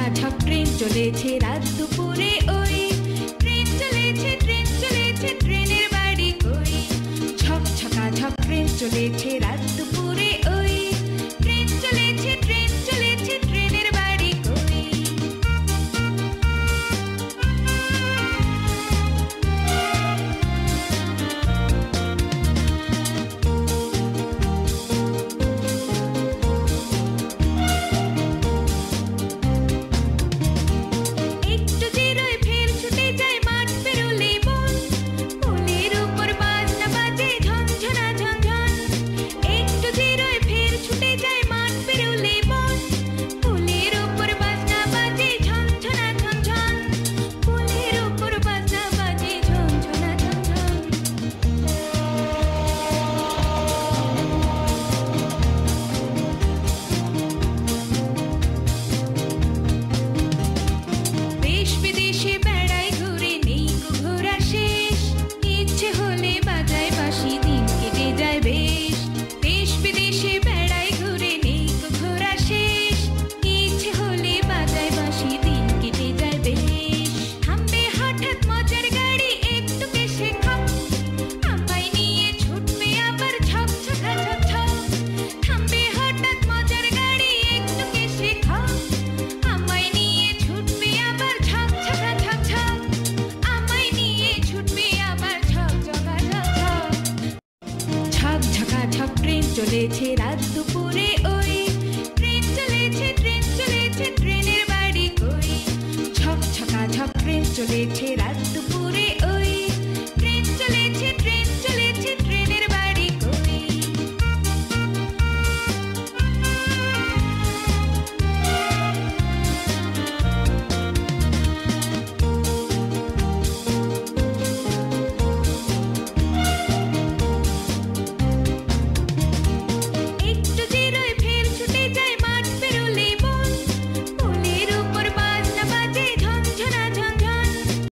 ঝকঝক train চলেছে রাত দুপুরে ওই, ট্রেন চলেছে ট্রেন চলেছে ট্রেনের বাড়ি কই, ঝকঝক ট্রেন চলেছে রাত দুপুরে ওই, ট্রেন চলেছে ট্রেন চলেছে ট্রেনের বাড়ি কই। একটু জিরোয় ফের ছুটে যায় মাঠ পেরোলে বন, পোলের উপর বাজনা বাজে ঝনঝনা ঝনঝন। একটু জিরোয় ফের ছুটে যায় মাঠ পেরোলে বন, পোলের উপর বাজনা বাজে ঝনঝনা ঝনঝন, পোলের উপর বাজনা বাজে ঝনঝনা ঝনঝন। দেশ বিদেশে বেড়াই ঘুরে নেই কো ঘোরা শেষ, ইচ্ছে হলে বাজায় বাঁশি দিন কেটে যায় বেশ। দেশ বিদেশে বেড়াই ঘুরে নেই কো ঘোরা শেষ, ইচ্ছে হলে বাজায় বাঁশি দিন কেটে যায় বেশ। থামবে হঠাৎ মজার গাড়ি একটু কেশে খপ, আমায় নিয়ে ছুটবে আবার ঝকঝকা ঝকঝক। থামবে হঠাৎ মজার গাড়ি একটু কেশে খপ, আমায় নিয়ে ছুটবে আবার ঝকঝকা ঝকঝক, আমায় নিয়ে ছুটবে আবার ঝকঝকা ঝকঝক। ঝকঝকা ট্রেন চলেছে রাত দুপুরে ওই, ট্রেন চলেছে ট্রেন চলেছে ট্রেনের বাড়ি কই, ঝকঝকা ট্রেন চলেছে রাত